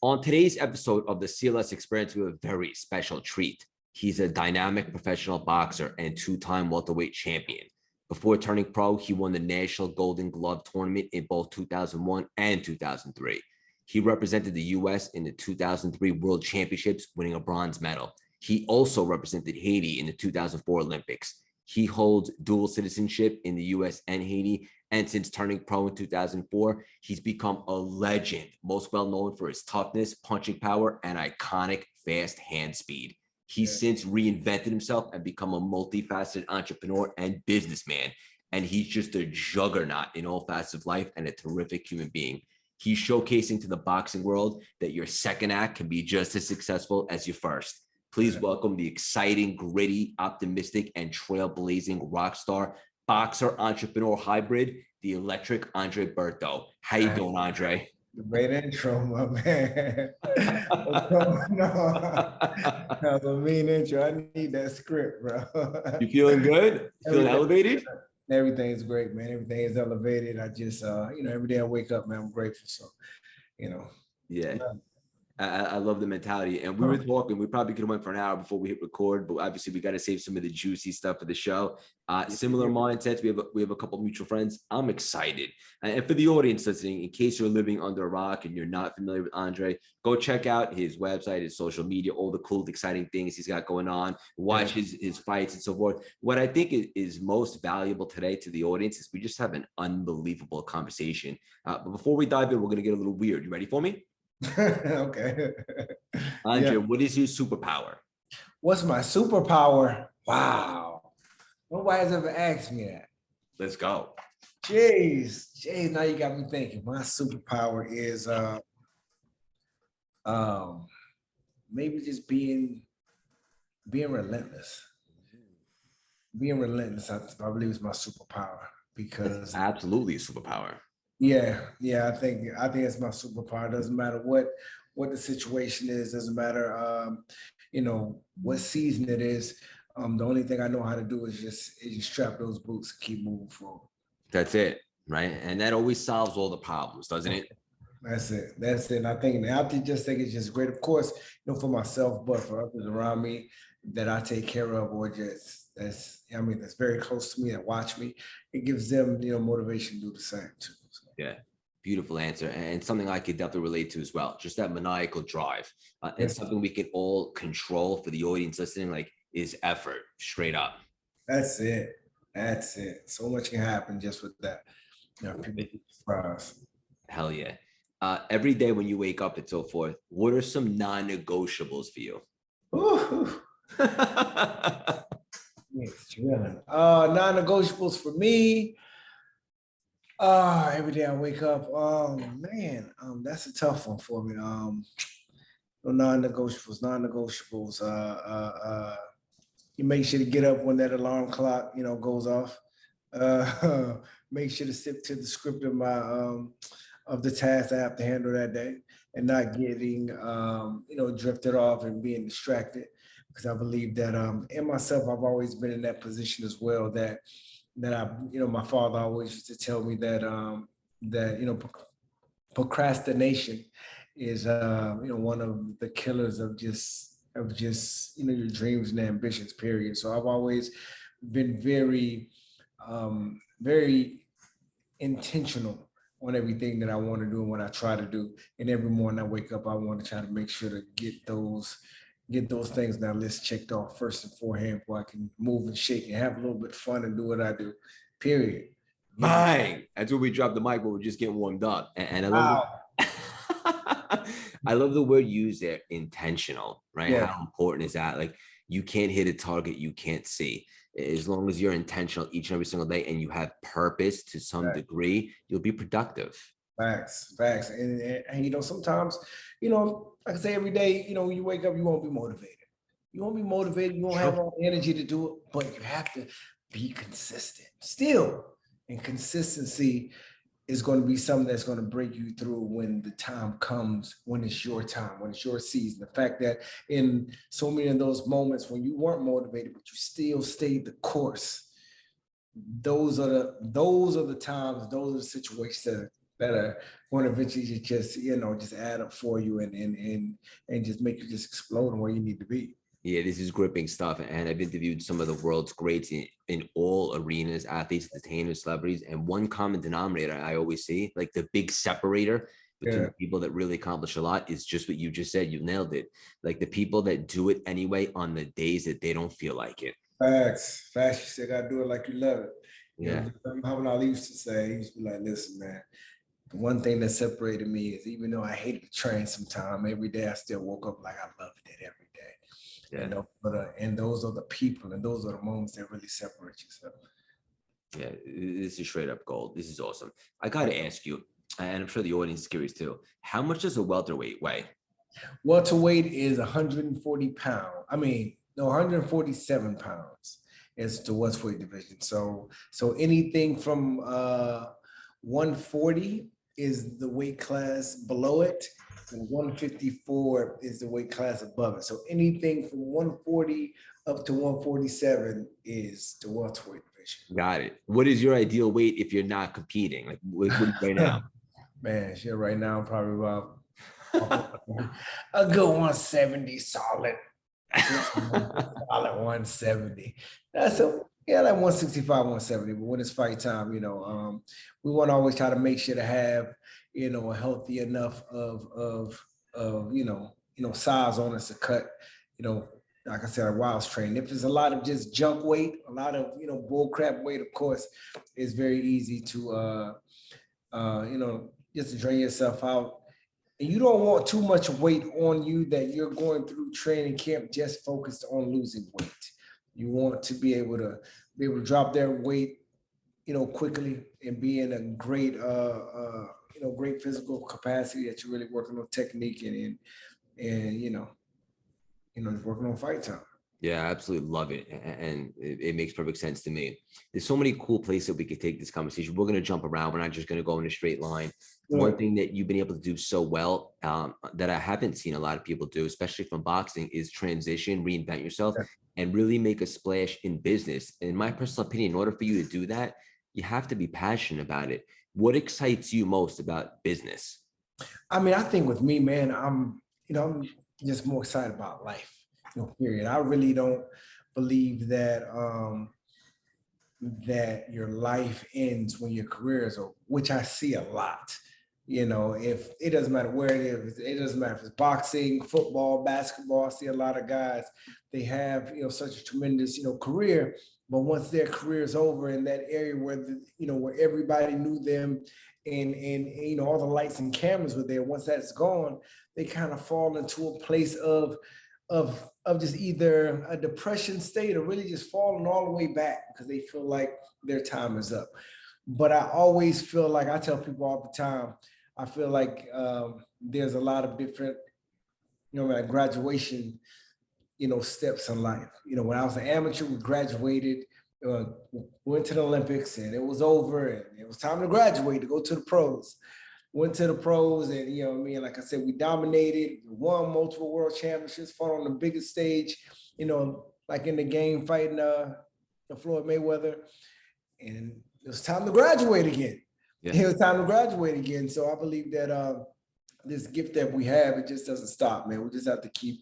On today's episode of the CLS Experience, we have a very special treat. He's a dynamic professional boxer and two-time welterweight champion. Before turning pro, he won the National Golden Glove Tournament in both 2001 and 2003. He represented the U.S. in the 2003 World Championships, winning a bronze medal. He also represented Haiti in the 2004 Olympics. He holds dual citizenship in the U.S. and Haiti, and since turning pro in 2004, he's become a legend, most well known for his toughness, punching power, and iconic fast hand speed. He's since reinvented himself and become a multifaceted entrepreneur and businessman, and he's just a juggernaut in all facets of life and a terrific human being. He's showcasing to the boxing world that your second act can be just as successful as your first. Please welcome the exciting, gritty, optimistic, and trailblazing rock star, boxer, entrepreneur hybrid, the electric Andre Berto. How you doing, Andre? Great intro, my man. What's going on? That was a mean intro. I need that script, bro. You feeling good? Feeling elevated? Everything's great, man. Everything is elevated. I just, every day I wake up, man, I'm grateful. So, Yeah. I love the mentality. And we were talking, we probably could have went for an hour before we hit record, but obviously we got to save some of the juicy stuff for the show. Similar mindsets. We have a couple of mutual friends. I'm excited. And for the audience listening, in case you're living under a rock and you're not familiar with Andre, go check out his website, his social media, all the cool, exciting things he's got going on. Watch his fights and so forth. What I think is most valuable today to the audience is we just have an unbelievable conversation. But before we dive in, we're going to get a little weird. You ready for me? Okay. Andre, what is your superpower? What's my superpower? Wow. Nobody's ever asked me that. Let's go. Jeez, now you got me thinking. My superpower is maybe just being relentless. Being relentless, I believe, is my superpower because it's absolutely a superpower. Yeah, I think it's my superpower. Doesn't matter what the situation is. Doesn't matter, what season it is. The only thing I know how to do is just strap those boots and keep moving forward. That's it, right? And that always solves all the problems, doesn't it? That's it. And I think it's just great, of course, for myself, but for others around me that I take care of, or just that's very close to me that watch me. It gives them, motivation to do the same too. So. Yeah, beautiful answer, and something I could definitely relate to as well. Just that maniacal drive, and something we can all control for the audience listening, like is effort, straight up. That's it. So much can happen just with that. People surprise. Hell yeah. Every day when you wake up and so forth, what are some non-negotiables for you? Non-negotiables for me. Every day I wake up. Oh man, that's a tough one for me. Non-negotiables. You make sure to get up when that alarm clock, goes off. Make sure to stick to the script of my of the task I have to handle that day, and not getting drifted off and being distracted. Because I believe that in myself, I've always been in that position as well. That I, my father always used to tell me that procrastination is one of the killers of just your dreams and ambitions, period. So I've always been very intentional on everything that I want to do and what I try to do. And every morning I wake up, I want to try to make sure to get those things on that list checked off first and forehand, before I can move and shake and have a little bit of fun and do what I do, period. Bang! That's where we dropped the mic, but we're just getting warmed up. And I love I love the word used there, intentional, right? Yeah. How important is that? Like, you can't hit a target you can't see. As long as you're intentional each and every single day and you have purpose to some degree, you'll be productive. Facts. And sometimes, like I say, every day, when you wake up, you won't be motivated. You won't have all the energy to do it, but you have to be consistent still. And consistency is going to be something that's going to break you through when the time comes, when it's your time, when it's your season. The fact that in so many of those moments when you weren't motivated, but you still stayed the course, those are the times, those are the situations that are going to eventually just, just add up for you and just make you just explode where you need to be. Yeah, this is gripping stuff. And I've interviewed some of the world's greats in all arenas, athletes, entertainers, celebrities. And one common denominator I always see, like the big separator between Yeah. the people that really accomplish a lot, is just what you just said. You nailed it. Like the people that do it anyway on the days that they don't feel like it. Facts. Facts. You still gotta do it like you love it. Yeah. Muhammad Ali used to say, he used to be like, listen, man, the one thing that separated me is even though I hated to train sometime, every day I still woke up like I loved it every day. Yeah. And those are the people and those are the moments that really separate yourself. Yeah, this is straight up gold. This is awesome. I got to ask you, and I'm sure the audience is curious too. How much does a welterweight weigh? Welterweight is 140 pounds. I mean, no, 147 pounds is the welterweight division. So anything from 140 is the weight class below it, and 154 is the weight class above it. So anything from 140 up to 147 is the welterweight division. Got it. What is your ideal weight if you're not competing? Like what right now? Man, shit, right now I'm probably about a good 170 solid. Solid 170. That's like 165, 170. But when it's fight time, we want to always try to make sure to have, a healthy enough of size on us to cut, like I said, while training. If there's a lot of just junk weight, a lot of bull crap weight, of course, it's very easy to just to drain yourself out. And you don't want too much weight on you that you're going through training camp just focused on losing weight. You want to be able to drop their weight, quickly and be in a great great physical capacity that you're really working on technique and working on fight time. Yeah, I absolutely love it. And it makes perfect sense to me. There's so many cool places that we could take this conversation. We're going to jump around. We're not just going to go in a straight line. Yeah. One thing that you've been able to do so well that I haven't seen a lot of people do, especially from boxing, is transition, reinvent yourself, and really make a splash in business. In my personal opinion, in order for you to do that, you have to be passionate about it. What excites you most about business? I mean, I think with me, man, I'm just more excited about life. Period. I really don't believe that that your life ends when your career is over, which I see a lot. If it doesn't matter where it is, it doesn't matter if it's boxing, football, basketball. I see a lot of guys, they have such a tremendous career, but once their career is over in that area where where everybody knew them and all the lights and cameras were there, once that's gone, they kind of fall into a place of just either a depression state or really just falling all the way back because they feel like their time is up. But I always feel like, I tell people all the time, I feel like there's a lot of different, like graduation, steps in life. When I was an amateur, we graduated, went to the Olympics and it was over and it was time to graduate to go to the pros. Went to the pros and, like I said, we dominated, won multiple world championships, fought on the biggest stage, like in the game fighting Floyd Mayweather. And it was time to graduate again. Yeah. It was time to graduate again. So I believe that this gift that we have, it just doesn't stop, man. We just have to keep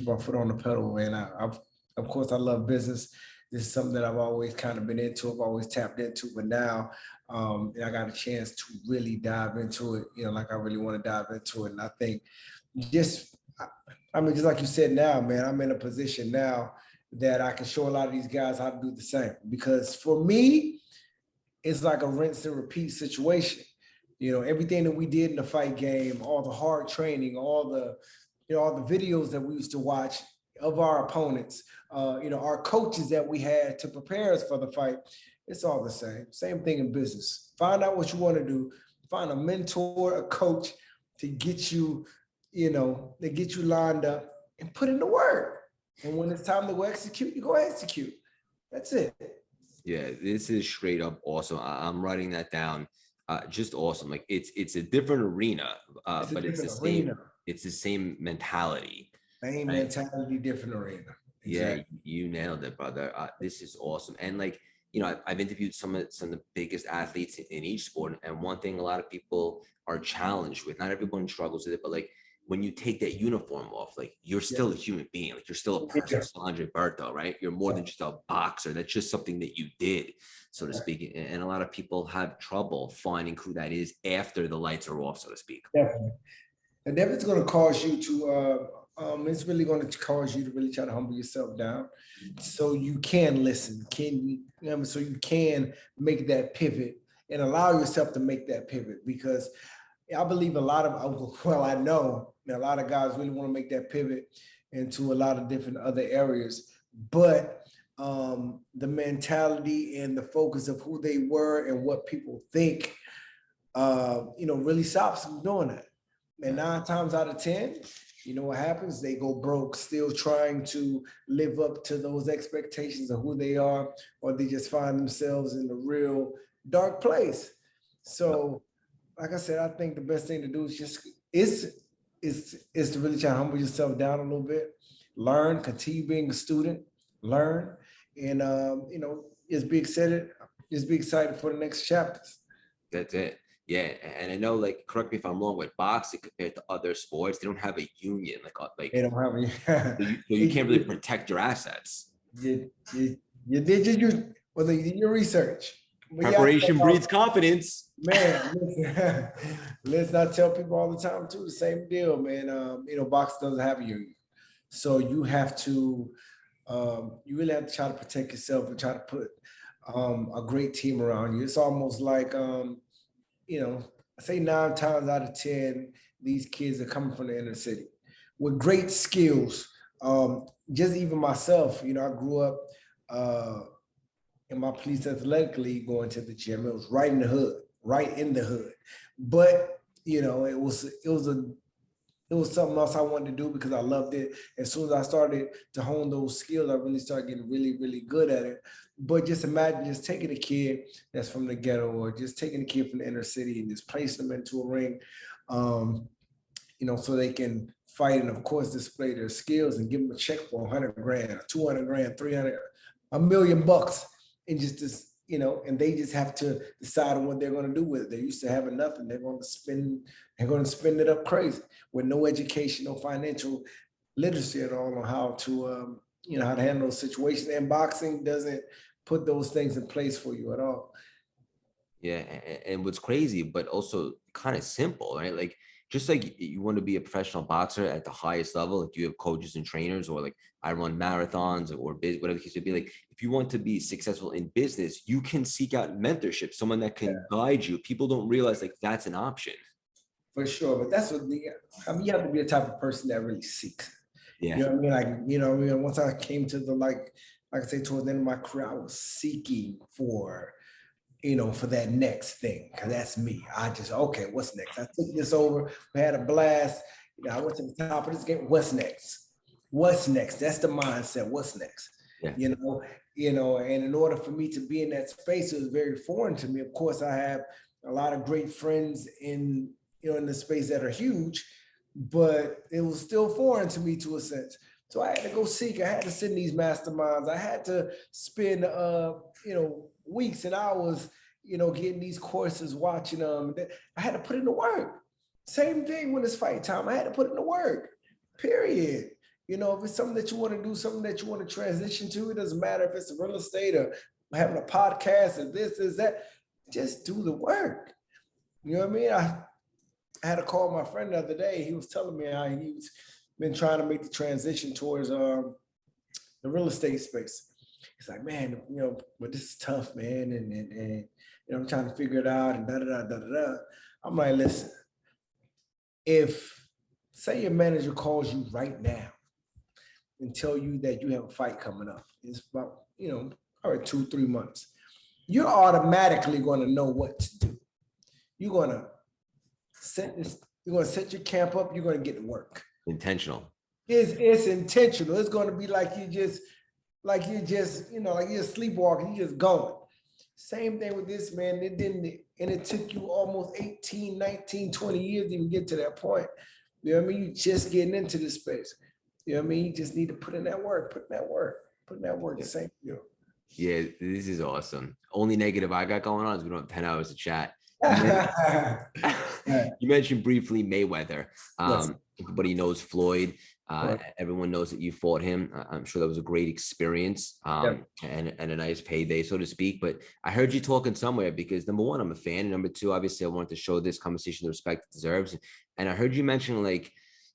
our foot on the pedal, man. Of course, I love business. This is something that I've always kind of been into, I've always tapped into, but now I got a chance to really dive into it, like I really want to dive into it. And I think just like you said now, man, I'm in a position now that I can show a lot of these guys how to do the same. Because for me, it's like a rinse and repeat situation. Everything that we did in the fight game, all the hard training, all the videos that we used to watch of our opponents, our coaches that we had to prepare us for the fight, it's all the same. Same thing in business. Find out what you want to do. Find a mentor, a coach to get you, lined up and put in the work. And when it's time to go execute, you go execute. That's it. Yeah, this is straight up awesome. I'm writing that down. Just awesome. Like it's a different arena, but it's the same. It's the same mentality. Same mentality, different arena. Exactly. Yeah, you nailed it, brother. This is awesome. And like, I've interviewed some of the biggest athletes in each sport, and one thing a lot of people are challenged with, not everyone struggles with it, but like when you take that uniform off, like you're still a human being, like you're still a person, still Andre Berto, right? You're more than just a boxer. That's just something that you did, so to speak. And a lot of people have trouble finding who that is after the lights are off, so to speak. Definitely. And then it's going to cause you to, it's really going to cause you to really try to humble yourself down so you can listen, so you can make that pivot and allow yourself to make that pivot, because I believe I know a lot of guys really want to make that pivot into a lot of different other areas, but the mentality and the focus of who they were and what people think, really stops them doing that. And 9 times out of 10, you know what happens? They go broke, still trying to live up to those expectations of who they are, or they just find themselves in a real dark place. So, like I said, I think the best thing to do is to really try to humble yourself down a little bit, learn, continue being a student, learn, and just be excited for the next chapters. That's it. Yeah, and I know, like, correct me if I'm wrong, with boxing compared to other sports, they don't have a union, They don't have any. so you can't really protect your assets. You did your research. Preparation breeds confidence. Man, let's not tell people all the time too. The same deal, man. Boxing doesn't have a union, so you have to, you really have to try to protect yourself and try to put a great team around you. It's almost like, I say 9 times out of 10, these kids are coming from the inner city with great skills. Just even myself, I grew up in my police athletic league, going to the gym. It was right in the hood. But it was something else I wanted to do because I loved it. As soon as I started to hone those skills, I really started getting really, really good at it. But just imagine just taking a kid that's from the ghetto, or just taking a kid from the inner city and just placing them into a ring, so they can fight and, of course, display their skills, and give them a check for 100 grand, 200 grand, 300, $1 million, and and they just have to decide on what they're going to do with it. They're used to having nothing. They're going to spend it up crazy with no education, no financial literacy at all on how to, how to handle those situations. And boxing doesn't put those things in place for you at all. Yeah, and what's crazy, but also kind of simple, right? Like, just like you want to be a professional boxer at the highest level, like you have coaches and trainers, or like I run marathons or whatever the case would be. Like, if you want to be successful in business, you can seek out mentorship, someone that can guide you. People don't realize like that's an option. For sure, but that's what you have to be the type of person that really seeks. Yeah. You know what I mean? Like, once I came to the, like I say, towards the end of my career, I was seeking for, for that next thing. Cause that's me. Okay, what's next? I took this over. We had a blast. I went to the top of this game. What's next? What's next? That's the mindset. What's next? Yeah. And in order for me to be in that space, it was very foreign to me. Of course, I have a lot of great friends in the space that are huge, but it was still foreign to me to a sense. So I had to go seek. I had to sit in these masterminds. I had to spend, weeks and hours, getting these courses, watching them. I had to put in the work. Same thing when it's fight time. I had to put in the work, period. If it's something that you want to do, something that you want to transition to, it doesn't matter if it's real estate or having a podcast or this, is that, just do the work. You know what I mean? I had to call my friend the other day. He was telling me how he's been trying to make the transition towards the real estate space. He's like, man, but this is tough, man. And I'm trying to figure it out and da-da-da. I'm like, listen, if, say your manager calls you right now and tell you that you have a fight coming up, it's about, probably 2-3 months, you're automatically going to know what to do. You're going to set your camp up. You're going to get to work. Intentional. It's intentional. It's going to be like you're sleepwalking. You're just going. Same thing with this, man. It took you almost 18, 19, 20 years to even get to that point. You know what I mean? You're just getting into this space. You know what I mean? You just need to put in that work, the same deal. Yeah, this is awesome. Only negative I got going on is we don't have 10 hours to chat. You mentioned briefly Mayweather. Yes. Everybody knows Floyd. Right. Everyone knows that you fought him. I'm sure that was a great experience, Yep. and a nice payday, so to speak. But I heard you talking somewhere because number one, I'm a fan. And number two, obviously, I wanted to show this conversation the respect it deserves. And I heard you mention like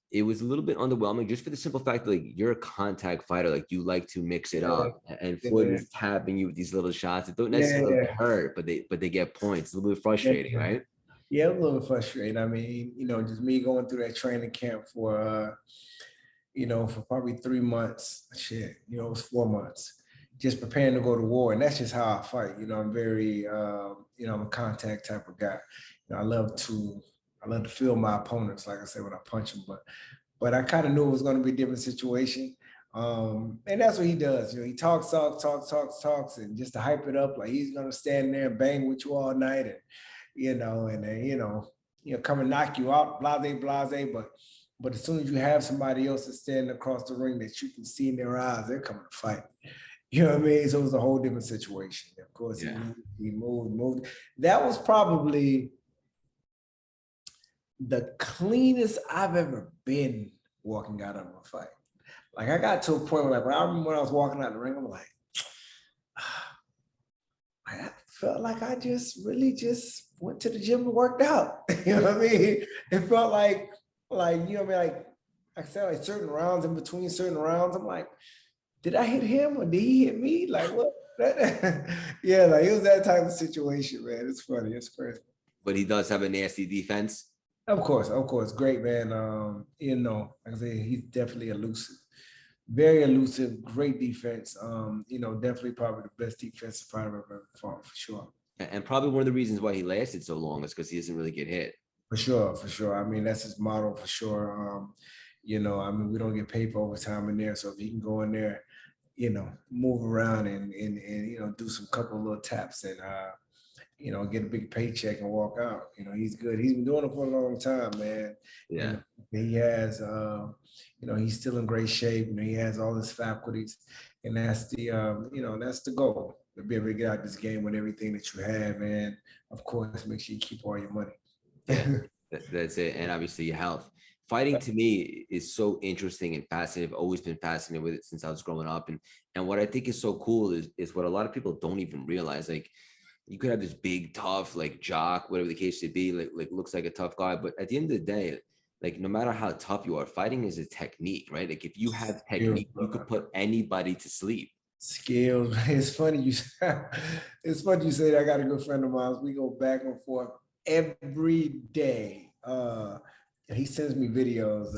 it was a little bit underwhelming just for the simple fact that like you're a contact fighter, like you like to mix it Yeah. up. And Floyd Yeah. was tapping you with these little shots that don't necessarily Yeah. hurt, but they get points. It's a little bit frustrating, Yeah. right? Yeah, a little frustrating. I mean, just me going through that training camp for for probably 3 months. Shit, it was 4 months. Just preparing to go to war. And that's just how I fight. I'm very I'm a contact type of guy. I love to feel my opponents, like I said, when I punch them. But I kind of knew it was going to be a different situation. And that's what he does. He talks, and just to hype it up, like he's gonna stand there and bang with you all night, and and then come and knock you out, blase. But as soon as you have somebody else that's standing across the ring that you can see in their eyes, they're coming to fight. You know what I mean? So it was a whole different situation. Of course, Yeah. he moved. That was probably the cleanest I've ever been walking out of a fight. Like I got to a point where, like, when I remember when I was walking out the ring, I'm like, I felt like I just really just went to the gym and worked out. You know what I mean? It felt like like I said, like certain rounds in between certain rounds, I'm like, did I hit him or did he hit me? Like what? Yeah, like it was that type of situation, man. It's funny. It's crazy. But he does have a nasty defense. Of course. Great, man. Like I said, he's definitely elusive. Very elusive, great defense. Definitely probably the best defensive fighter I've ever fought, for sure. And probably one of the reasons why he lasted so long is because he doesn't really get hit. For sure. I mean, that's his motto for sure. We don't get paid for overtime in there. So if he can go in there, move around and do some couple of little taps and get a big paycheck and walk out. He's good. He's been doing it for a long time, man. Yeah. He has he's still in great shape. He has all his faculties, and that's the goal, to be able to get out this game with everything that you have, and of course, make sure you keep all your money. Yeah, that's it. And obviously your health. Fighting to me is so interesting and fascinating. I've always been fascinated with it since I was growing up. And what I think is so cool is what a lot of people don't even realize. Like you could have this big, tough, like jock, whatever the case may be, like looks like a tough guy. But at the end of the day, like no matter how tough you are, fighting is a technique, right? Like if you have technique, you could put anybody to sleep. Skills. It's funny you say that. I got a good friend of mine. We go back and forth every day. He sends me videos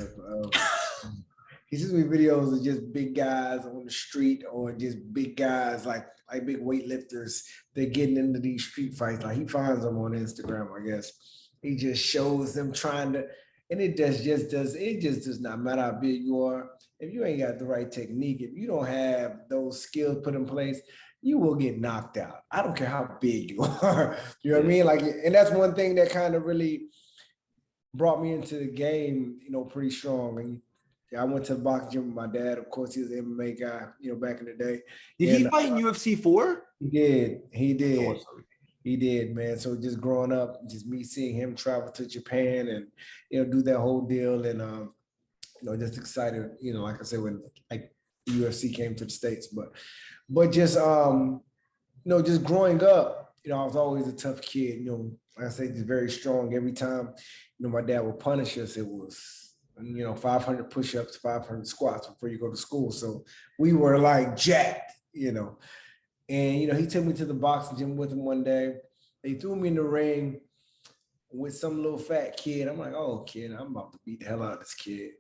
of just big guys on the street, or just big guys like big weightlifters. They're getting into these street fights. Like he finds them on Instagram, I guess. He just shows them trying to, and it just does not matter how big you are. If you ain't got the right technique, if you don't have those skills put in place, you will get knocked out. I don't care how big you are. You know what I mean? Like, and that's one thing that kind of really brought me into the game, pretty strong. And I went to the boxing gym with my dad. Of course, he was an MMA guy, back in the day. Did he fight in UFC 4? He did. Awesome. He did, man. So just growing up, just me seeing him travel to Japan and do that whole deal, and just excited, like I said, when like UFC came to the States, but just just growing up, I was always a tough kid. Like I said, just very strong. Every time, my dad would punish us, it was 500 push-ups, 500 squats before you go to school. So we were like jacked, And he took me to the boxing gym with him one day. They threw me in the ring with some little fat kid. I'm like, oh, kid, I'm about to beat the hell out of this kid.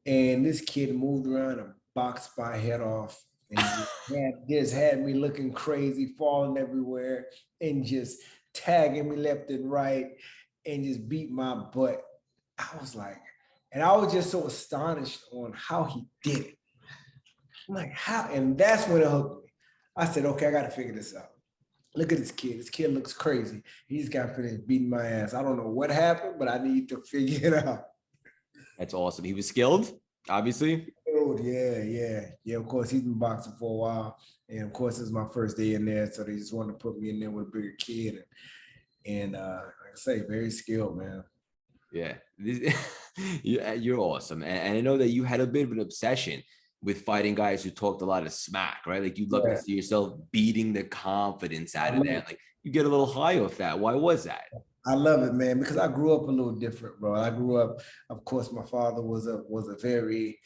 And this kid moved around and boxed my head off, and just had me looking crazy, falling everywhere, and just tagging me left and right, and just beat my butt. I was like, and I was just so astonished on how he did it. I'm like, how? And that's when it hooked me. I said, okay, I got to figure this out. Look at this kid. This kid looks crazy. He's got finished beating my ass. I don't know what happened, but I need to figure it out. That's awesome. He was skilled, obviously. Road, yeah. Of course, he's been boxing for a while, and of course, it's my first day in there, so they just wanted to put me in there with a bigger kid, and like I say, very skilled, man. Yeah, you're awesome, and I know that you had a bit of an obsession with fighting guys who talked a lot of smack, right? Like you'd love to Yeah, see yourself beating the confidence I out of love that. it. Like you get a little high off that. Why was that? I love it, man, because I grew up a little different, bro. I grew up, of course, my father was a very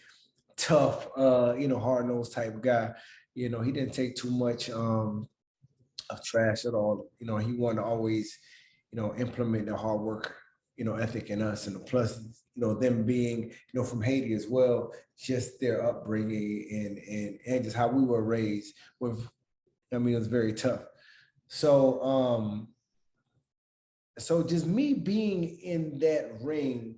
tough, hard nosed type of guy. He didn't take too much of trash at all. He wanted to always, implement the hard work, ethic in us. And plus, them being, from Haiti as well, just their upbringing and just how we were raised with, it was very tough. So, so just me being in that ring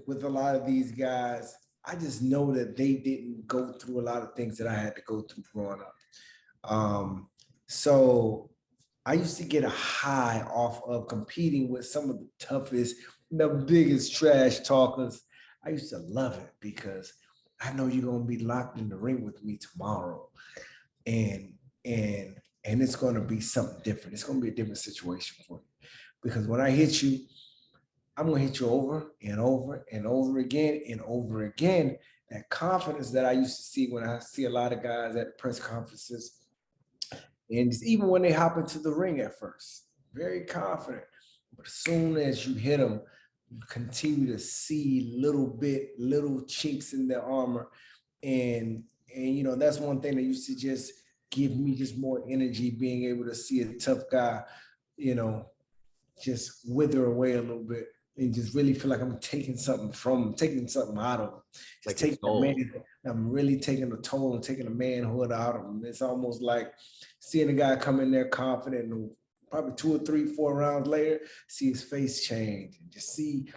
with a lot of these guys, I just know that they didn't go through a lot of things that I had to go through growing up. So I used to get a high off of competing with some of the toughest, the biggest trash talkers. I used to love it because I know you're gonna be locked in the ring with me tomorrow, and and and it's gonna be something different. It's gonna be a different situation for you because when I hit you, I'm gonna hit you over and over and over again and over again. That confidence that I used to see when I see a lot of guys at press conferences, and even when they hop into the ring at first, very confident. But as soon as you hit them, you continue to see little chinks in their armor, and that's one thing that used to just give me just more energy, being able to see a tough guy, you know, just wither away a little bit and just really feel like I'm taking something out of them. Just Like taking his soul. I'm really taking a toll and taking a manhood out of them. It's almost like seeing a guy come in there confident and probably 2 or 3, 4 rounds later, see his face change and just see,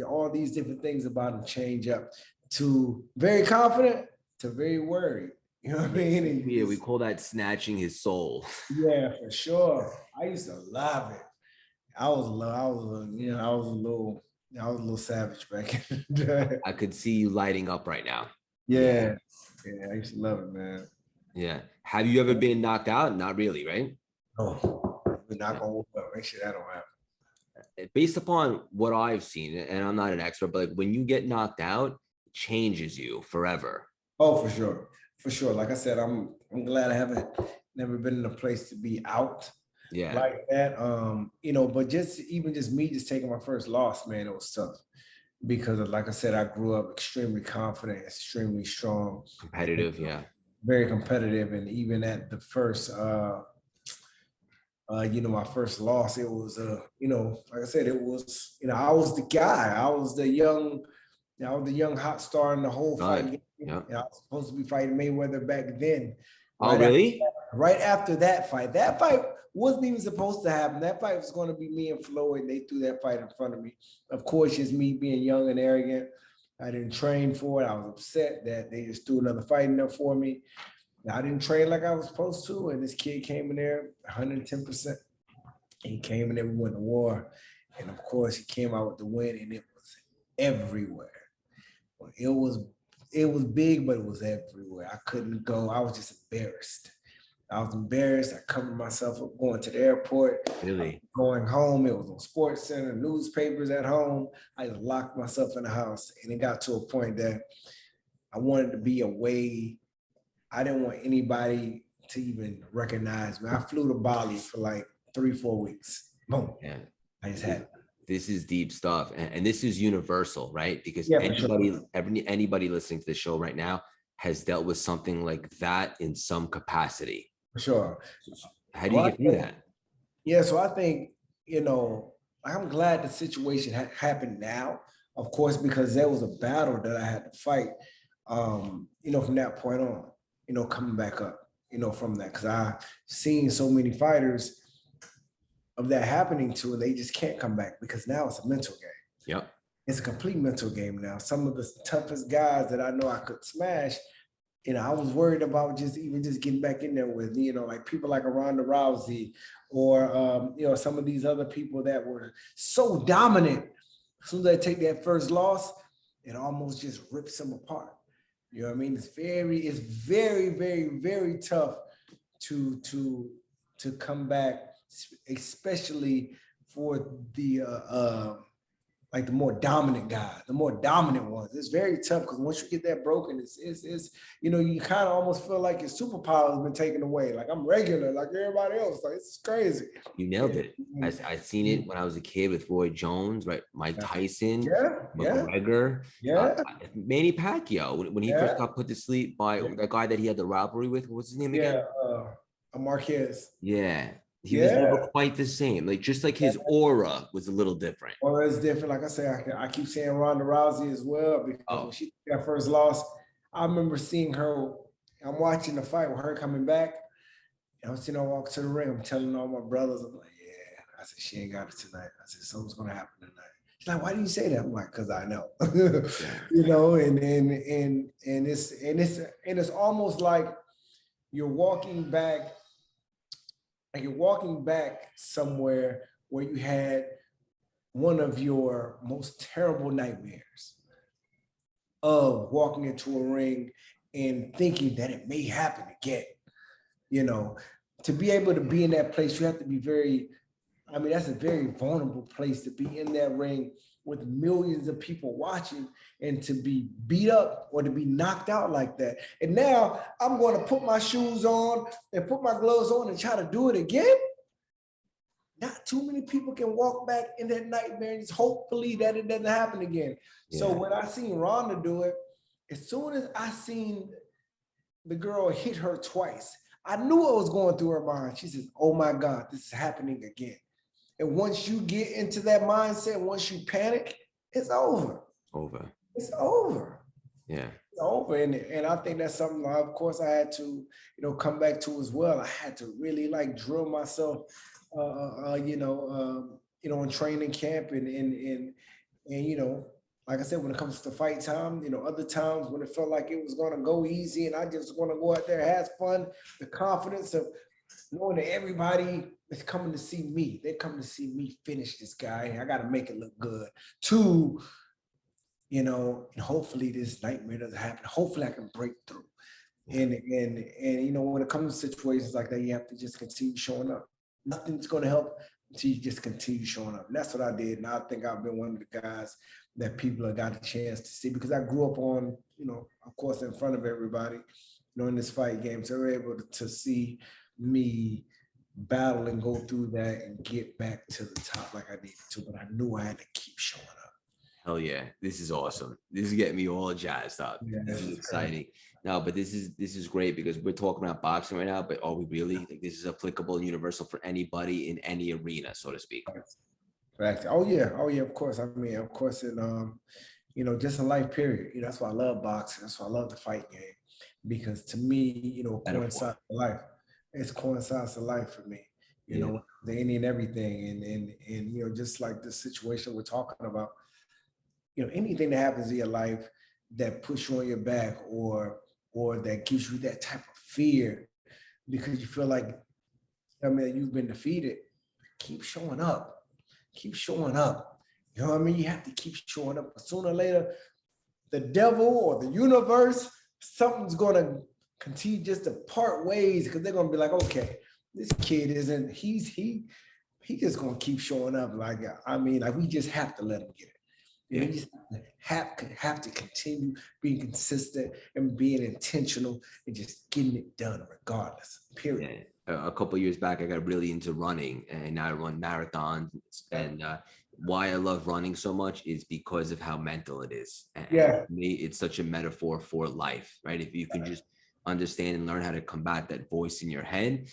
all these different things about him change up to very confident to very worried. You know what I mean? And Yeah, we call that snatching his soul. yeah, for sure. I used to love it. I was a little savage back in the day. I could see you lighting up right now. Yeah, Yeah, yeah, I used to love it, man. yeah. Have you ever been knocked out? Not really, right? Oh, we're not gonna make sure that don't happen. Based upon what I've seen, and I'm not an expert, but like when you get knocked out, it changes you forever. Oh, for sure, for sure. Like I said, I'm glad I haven't never been in a place to be out Yeah, like that. But just me just taking my first loss, man, it was tough because like I said, I grew up extremely confident, extremely strong, competitive. Yeah. very competitive, and even at the first my first loss, it was like I said, it was, I was the guy. I was the young hot star in the whole fight Right. game. Yeah. And I was supposed to be fighting Mayweather back then. Oh, Right after really? right after that fight. That fight wasn't even supposed to happen. That fight was going to be me and Floyd. They threw that fight in front of me. Of course, just me being young and arrogant. I didn't train for it. I was upset that they just threw another fight in there for me. I didn't train like I was supposed to, and this kid came in there 110%. He came in there, we went to war, and of course he came out with the win, and it was everywhere. It was big, but it was everywhere. I couldn't go. I was just embarrassed. I was embarrassed. I covered myself up going to the airport, Really? going home. It was on Sports Center, newspapers at home. I just locked myself in the house, and it got to a point that I wanted to be away. I didn't want anybody to even recognize me. I flew to Bali for like 3, 4 weeks. Boom. Yeah. I just had. This is deep stuff, and this is universal, right? Because Yeah, for sure. anybody listening to the show right now has dealt with something like that in some capacity. For sure. How do So you I get through think, that? yeah, so I think, I'm glad the situation happened now, of course, because there was a battle that I had to fight, from that point on, coming back up, from that, because I've seen so many fighters of that happening to, and they just can't come back because now it's a mental game. Yep. It's a complete mental game now. Some of the toughest guys that I know I could smash, I was worried about just getting back in there with, like people like Ronda Rousey or, some of these other people that were so dominant. As soon as they take that first loss, it almost just rips them apart. You know what I mean? It's very, very, very tough to come back, especially for the like the more dominant guys, the more dominant ones. It's very tough because once you get that broken, it's you know, you kind of almost feel like your superpower has been taken away. Like I'm regular, like everybody else. Like it's crazy. You nailed it. I seen it when I was a kid with Roy Jones, right? Mike Tyson, McGregor, Manny Pacquiao. When he first got put to sleep by that guy that he had the rivalry with, what's his name again? Marquez. Yeah. He was never quite the same. Like just like his aura was a little different. Aura is different. Like I say, I keep saying Ronda Rousey as well because when she got first loss, I remember seeing her. I'm watching the fight with her coming back. And I'm seeing her walk to the ring. I'm telling all my brothers, I'm like, yeah. I said, she ain't got it tonight. I said, something's gonna happen tonight. She's like, why do you say that? I'm like, because I know. You know, and it's almost like you're walking back. Like you're walking back somewhere where you had one of your most terrible nightmares of walking into a ring and thinking that it may happen again. You know, to be able to be in that place, you have to be that's a very vulnerable place to be in that ring with millions of people watching and to be beat up or to be knocked out like that. And now I'm going to put my shoes on and put my gloves on and try to do it again. Not too many people can walk back in that nightmare and just hopefully that it doesn't happen again. Yeah. So when I seen Ronda do it, as soon as I seen the girl hit her twice, I knew what was going through her mind. She says, oh my God, this is happening again. And once you get into that mindset, once you panic, it's over. It's over. Yeah. It's over. And I think that's something, of course, I had to, come back to as well. I had to really like drill myself, in training camp and like I said, when it comes to fight time, other times when it felt like it was going to go easy and I just want to go out there, have fun, the confidence of knowing that everybody is coming to see me. They're coming to see me finish this guy. I got to make it look good. Two, and hopefully this nightmare doesn't happen. Hopefully I can break through. And when it comes to situations like that, you have to just continue showing up. Nothing's going to help until you just continue showing up. And that's what I did. And I think I've been one of the guys that people have got a chance to see because I grew up on, of course, in front of everybody, in this fight game. So they were able to see me battle and go through that and get back to the top like I needed to. But I knew I had to keep showing up. Hell yeah, this is awesome. This is getting me all jazzed up. Yeah, this is exciting. Great. No, but this is great because we're talking about boxing right now, but are we really think this is applicable and universal for anybody in any arena, so to speak? Right. Oh yeah, of course. I mean, of course, in just in life period. That's why I love boxing. That's why I love the fight game. Because to me, coincides to life. It coincides to life for me. The any and everything. And just like this situation we're talking about. Anything that happens in your life that puts you on your back or that gives you that type of fear because you feel like, you've been defeated, keep showing up. Keep showing up. You know what I mean? You have to keep showing up. Sooner or later, the devil or the universe, something's going to continue just to part ways because they're going to be like, okay, this kid isn't, he just going to keep showing up. Like we just have to let him get it. You just have to continue being consistent and being intentional and just getting it done regardless, period. A couple of years back, I got really into running and I run marathons. And why I love running so much is because of how mental it is. And for me, it's such a metaphor for life, right? If you can just understand and learn how to combat that voice in your head,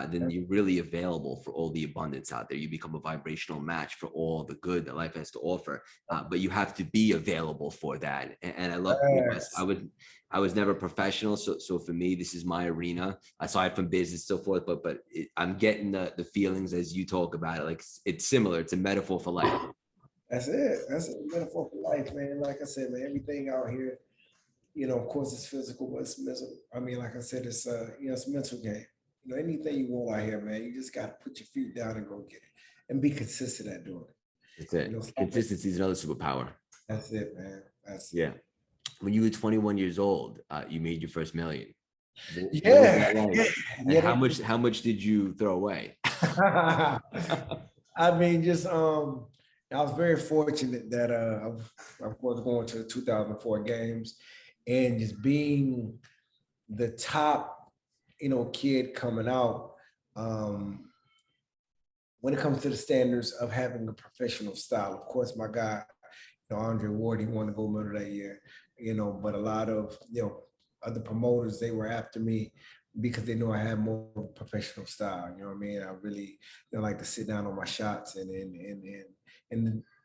then you're really available for all the abundance out there. You become a vibrational match for all the good that life has to offer. But you have to be available for that. And I love I was never professional. So for me, this is my arena, aside from business and so forth, but I'm getting the feelings as you talk about it. Like it's similar. It's a metaphor for life. That's it. That's a metaphor for life, man. Like I said, man, everything out here, of course it's physical, but it's mental. Like I said, it's it's a mental game. Anything you want out here, man, you just got to put your feet down and go get it and be consistent at doing it. That's it. Consistency is another superpower. That's it, man. That's it. when you were 21 years old, you made your first million. What was Yeah, that like? yeah, And yeah. how much did you throw away? I mean, just I was very fortunate that of course going to the 2004 games and just being the top, kid coming out. Um, when it comes to the standards of having a professional style, of course, my guy, Andre Ward, he won the gold medal that year, but a lot of, other promoters, they were after me because they knew I had more professional style. You know what I mean? I really, like to sit down on my shots and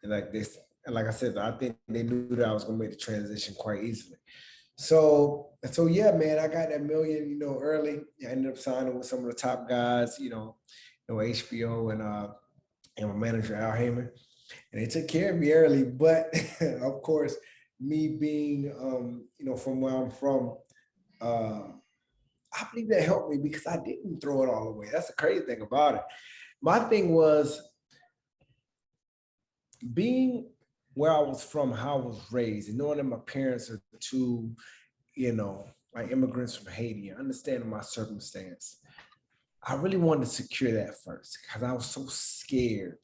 like this. And like I said, I think they knew that I was gonna make the transition quite easily. So yeah, man, I got that million, early. I ended up signing with some of the top guys, HBO and my manager Al Heyman, and they took care of me early. But of course, me being, from where I'm from, I believe that helped me because I didn't throw it all away. That's the crazy thing about it. My thing was being where I was from, how I was raised, and knowing that my parents are two, like immigrants from Haiti, and understanding my circumstance. I really wanted to secure that first because I was so scared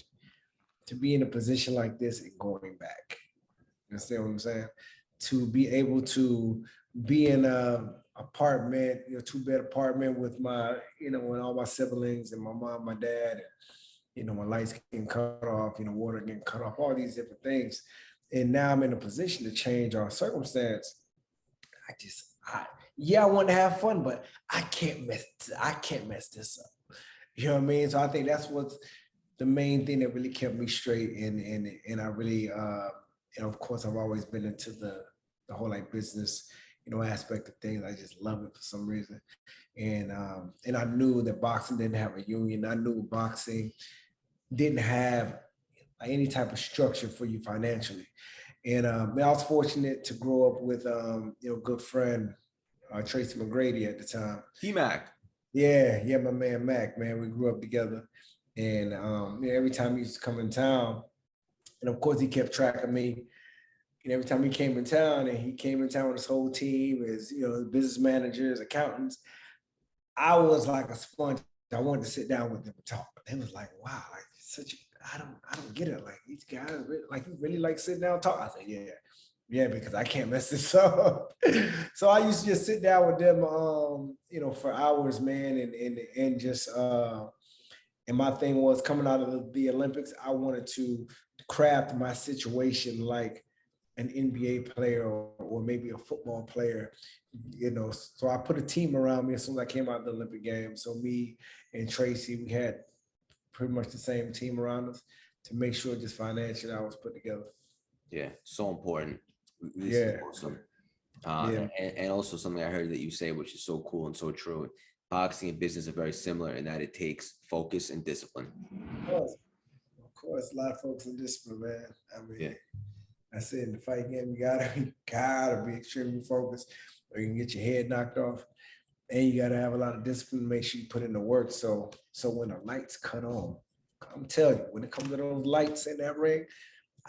to be in a position like this and going back. You understand what I'm saying? To be able to be in a apartment, 2-bed apartment with my, with all my siblings and my mom, my dad, and, my lights getting cut off, water getting cut off, all these different things. And now I'm in a position to change our circumstance. I want to have fun, but I can't mess this up. You know what I mean? So I think that's what's the main thing that really kept me straight. And I really, and of course, I've always been into the whole like business, aspect of things. I just love it for some reason. And I knew that boxing didn't have a union. I knew boxing didn't have any type of structure for you financially. And I was fortunate to grow up with, good friend, Tracy McGrady at the time. T-Mac. Yeah, my man Mac, man. We grew up together. And every time he used to come in town, and of course he kept track of me. And every time he came in town, and he came in town with his whole team, his business managers, accountants, I was like a sponge. I wanted to sit down with them and talk. They was like, "Wow, like such." I don't get it. Like these guys, like you really like sitting down and talk. I said, "Yeah, because I can't mess this up." So I used to just sit down with them, for hours, man, and just. And my thing was coming out of the Olympics, I wanted to craft my situation like an NBA player or maybe a football player, So I put a team around me as soon as I came out of the Olympic Games. So me and Tracy, we had pretty much the same team around us to make sure just financially I was put together. Yeah, so important. This is Yeah. awesome. Yeah. And also something I heard that you say, which is so cool and so true. Boxing and business are very similar in that it takes focus and discipline. Of course, a lot of folks in discipline, man. I mean, Yeah. I said in the fight game, you gotta be extremely focused, or you can get your head knocked off. And you gotta have a lot of discipline to make sure you put in the work. So when the lights cut on, I'm telling you, when it comes to those lights in that ring,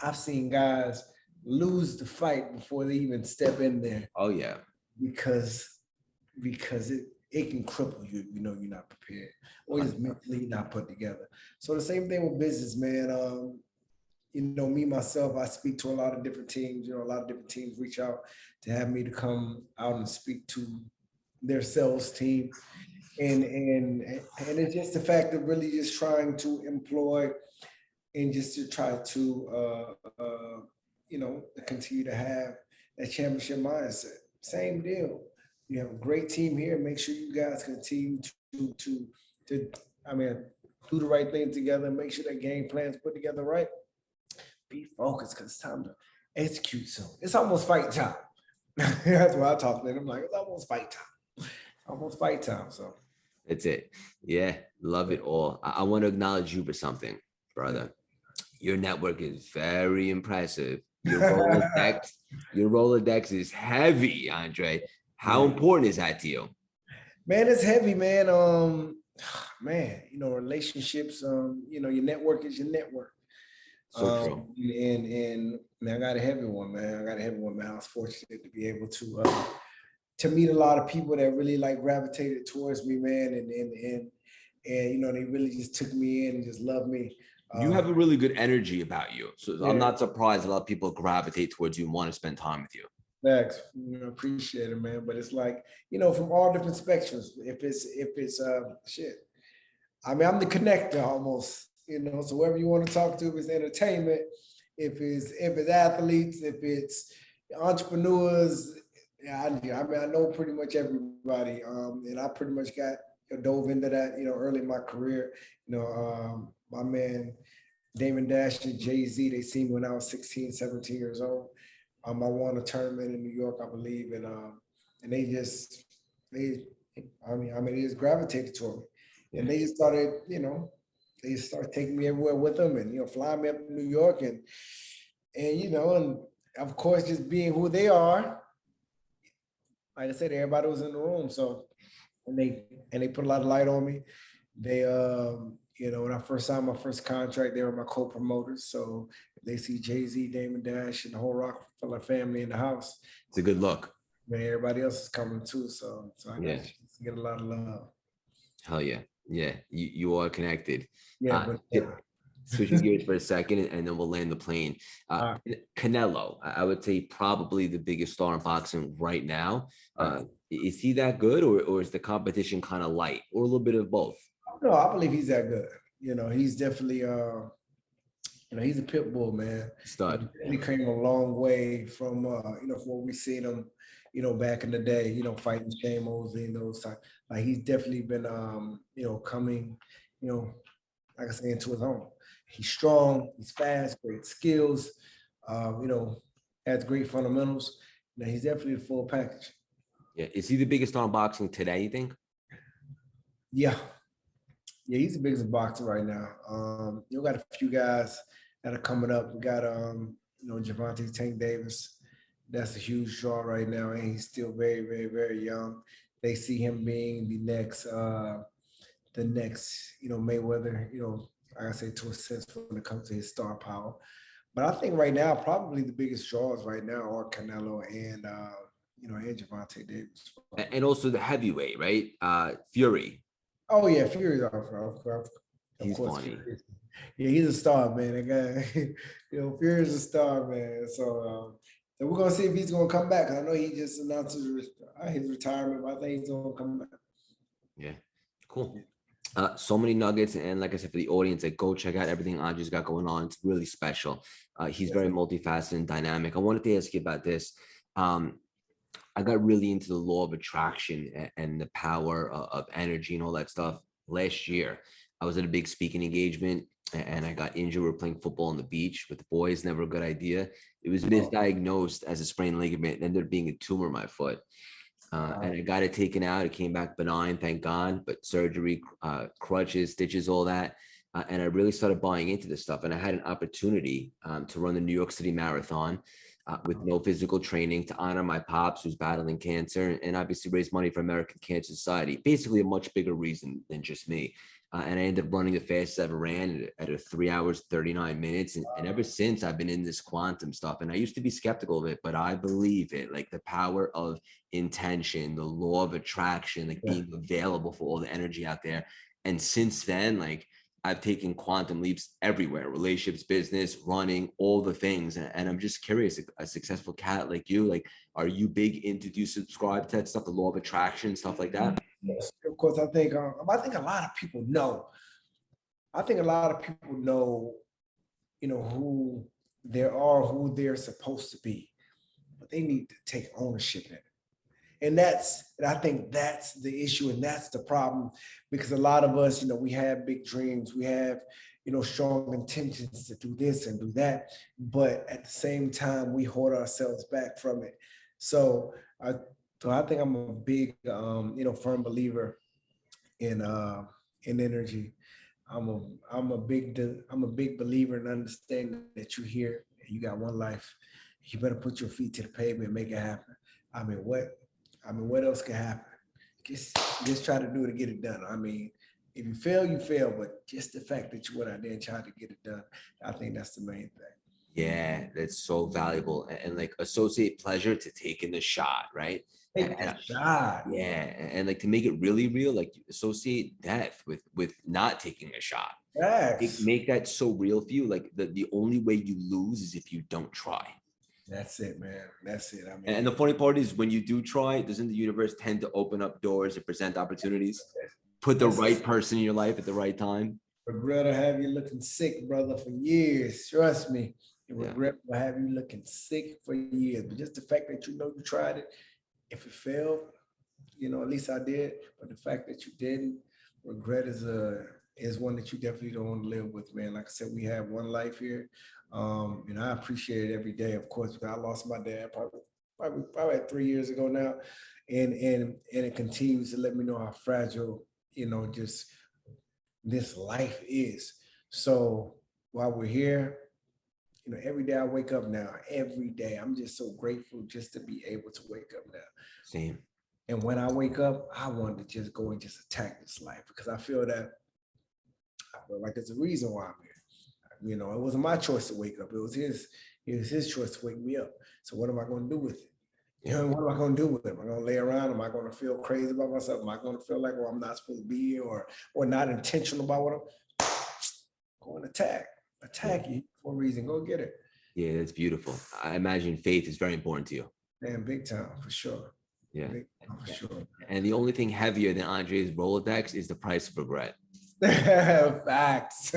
I've seen guys lose the fight before they even step in there. Oh yeah. Because it can cripple you, you're not prepared, or just mentally not put together. So the same thing with business, man. Me myself, I speak to a lot of different teams. A lot of different teams reach out to have me to come out and speak to their sales team, and it's just the fact of really just trying to employ and just to try to continue to have that championship mindset. Same deal. You have a great team here. Make sure you guys continue to do the right thing together. Make sure that game plan's put together right. Be focused because it's time to execute soon. It's almost fight time. That's why I talk to them. I'm like, it's almost fight time. Almost fight time. So that's it. Yeah, love it all. I want to acknowledge you for something, brother. Your network is very impressive. Your Rolodex is heavy, Andre. How important is that to you? Man, it's heavy, man. Relationships, your network is your network. So true. And man, I got a heavy one, man. I got a heavy one, man. I was fortunate to be able to meet a lot of people that really like gravitated towards me, man, and you know, they really just took me in and just loved me. You have a really good energy about you. So Yeah. I'm not surprised a lot of people gravitate towards you and want to spend time with you. Thanks, you know, appreciate it, man. But it's like, you know, from all different spectrums. If it's shit. I mean, I'm the connector almost, you know. So whoever you want to talk to, if it's entertainment, if it's athletes, if it's entrepreneurs, yeah, I mean, I know pretty much everybody. And I pretty much got dove into that, you know, early in my career. You know, my man Damon Dash and Jay-Z, they seen me when I was 16, 17 years old. I won a tournament in New York, I believe, and they just they they just gravitated toward me. And they just started, you know, they started taking me everywhere with them and, you know, flying me up to New York and, you know, and of course, just being who they are, like I said, everybody was in the room. So, and they put a lot of light on me. They, you know, when I first signed my first contract, they were my co-promoters. So if they see Jay-Z, Damon Dash, and the whole Rockefeller family in the house, It's a good look. man, everybody else is coming too. So I got to get a lot of love. Hell yeah. Yeah. You are connected. Yeah, Switching gears for a second and then we'll land the plane. Canelo, I would say probably the biggest star in boxing right now. Is he that good or is the competition kind of light or a little bit of both? No, I believe he's that good. You know, he's definitely, you know, he's a pit bull, man. Stud. He came a long way from, you know, from what we seen him, you know, back in the day, you know, fighting Shane Mosley and those types. Like he's definitely been, you know, coming, you know, like I say, into his own. He's strong, he's fast, great skills, you know, has great fundamentals. Now he's definitely the full package. Yeah. Is he the biggest star in boxing today, you think? Yeah. Yeah, he's the biggest boxer right now. You got a few guys that are coming up. We got you know, Gervonta Tank Davis. That's a huge draw right now, and he's still very, very, very young. They see him being the next, you know, Mayweather. You know, like I say, to a sense when it comes to his star power. But I think right now, probably the biggest draws right now are Canelo and you know, and Gervonta Davis. And also the heavyweight, right? Fury. Oh yeah, Fury's of He's course. funny. Yeah, he's a star, man. That guy, you know, Fury's a star, man. So, so we're gonna see if he's gonna come back. I know he just announced his retirement, but I think he's gonna come back. Yeah, cool. So many nuggets, and like I said, for the audience, like go check out everything Andre's got going on. It's really special. He's very multifaceted and dynamic. I wanted to ask you about this. I got really into the law of attraction and the power of energy and all that stuff last year. I was at a big speaking engagement and I got injured. We were playing football on the beach with the boys. Never a good idea. It was misdiagnosed as a sprained ligament. It ended up being a tumor in my foot. And I got it taken out. It came back benign, thank God. But surgery, crutches, stitches, all that. And I really started buying into this stuff. And I had an opportunity to run the New York City Marathon with no physical training to honor my pops who's battling cancer and obviously raise money for American Cancer Society. Basically a much bigger reason than just me. And I ended up running the fastest I ever ran at a 3 hours, 39 minutes. And ever since I've been in this quantum stuff and I used to be skeptical of it, but I believe it, like the power of intention, the law of attraction, like being available for all the energy out there. And since then, like I've taken quantum leaps everywhere, relationships, business, running, all the things. And I'm just curious, a successful cat like you, like, are you big into, do you subscribe to that stuff, the law of attraction, stuff like that? Yes, of course. I think a lot of people know. I think a lot of people know, you know, who they are, who they're supposed to be, but they need to take ownership in it. And I think that's the issue and that's the problem because a lot of us, you know, we have big dreams, we have, you know, strong intentions to do this and do that, but at the same time, we hold ourselves back from it. So I think I'm a big, you know, firm believer in energy. I'm a big believer in understanding that you're here and you got one life. You better put your feet to the pavement and make it happen. I mean, what else can happen? Just try to do it to get it done. I mean, If you fail, you fail. But just the fact that you went out there and tried to get it done, I think that's the main thing. Yeah, that's so valuable. And like associate pleasure to taking the shot, right? Take the shot. Yeah, and like to make it really real, like associate death with not taking a shot. Facts. Make that so real for you. Like the only way you lose is if you don't try. That's it, man. That's it. I mean, And the funny part is when you do try, doesn't the universe tend to open up doors and present opportunities? Put the right person in your life at the right time. Regret to have you looking sick, brother, for years. Trust me. Regret will have you looking sick for years. But just the fact that you know you tried it, if it failed, you know, at least I did. But the fact that you didn't, regret is one that you definitely don't want to live with, man. Like I said, we have one life here. And I appreciate it every day, of course, because I lost my dad probably 3 years ago now. And it continues to let me know how fragile, you know, just this life is. So while we're here, you know, every day I wake up now, every day, I'm just so grateful just to be able to wake up now. Same. And when I wake up, I want to just go and just attack this life because I feel like it's a reason why I'm here. You know, it wasn't my choice to wake up. It was his choice to wake me up. So what am I going to do with it? You know, what am I going to do with it? Am I going to lay around? Am I going to feel crazy about myself? Am I going to feel like, well, I'm not supposed to be here or not intentional about what I'm going to attack you for a reason. Go get it. Yeah, that's beautiful. I imagine faith is very important to you. Man, big time for sure. Yeah, big time for sure. And the only thing heavier than Andre's Rolodex is the price of regret. Facts.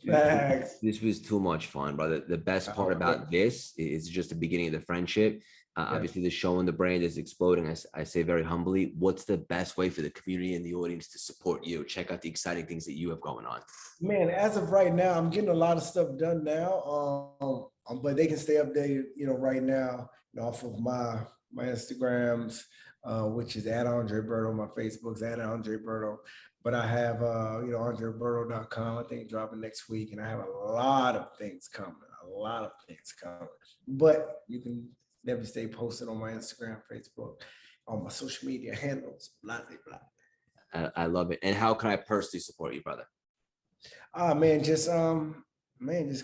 Facts. This was too much fun, brother. The best part about this is just the beginning of the friendship. Obviously, the show and the brand is exploding. I say very humbly, what's the best way for the community and the audience to support you? Check out the exciting things that you have going on. Man, as of right now, I'm getting a lot of stuff done now. But they can stay updated, you know, right now, you know, off of my Instagrams, which is at Andre Berto. My Facebook's at Andre Berto. But I have, you know, andreberto.com, I think dropping next week. And I have a lot of things coming, But you can never stay posted on my Instagram, Facebook, on my social media handles, blah, blah, blah. I love it. And how can I personally support you, brother? Just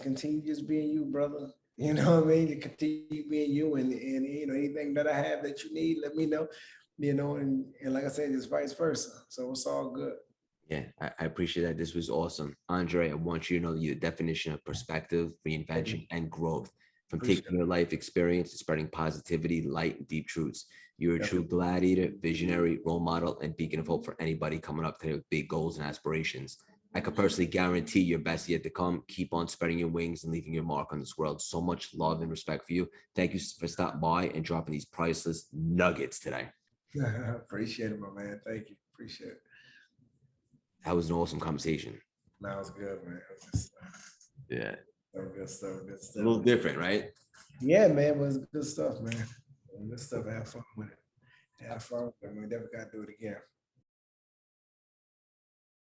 continue just being you, brother. You know what I mean? You continue being you and you know, anything that I have that you need, let me know. You know, and like I said, just vice versa. So it's all good. Yeah, I appreciate that. This was awesome. Andre, I want you to know the definition of perspective, reinvention, and growth. From taking your life experience to spreading positivity, light, and deep truths. You're a true gladiator, visionary, role model, and beacon of hope for anybody coming up today with big goals and aspirations. I could personally guarantee your best yet to come. Keep on spreading your wings and leaving your mark on this world. So much love and respect for you. Thank you for stopping by and dropping these priceless nuggets today. Appreciate it, my man. Thank you. Appreciate it. That was an awesome conversation. That was good, man. Yeah. Good stuff. Good stuff. A little different, right? Yeah, man. It was good stuff, man. Good stuff. Have fun with it. Have fun with it. We definitely got to do it again.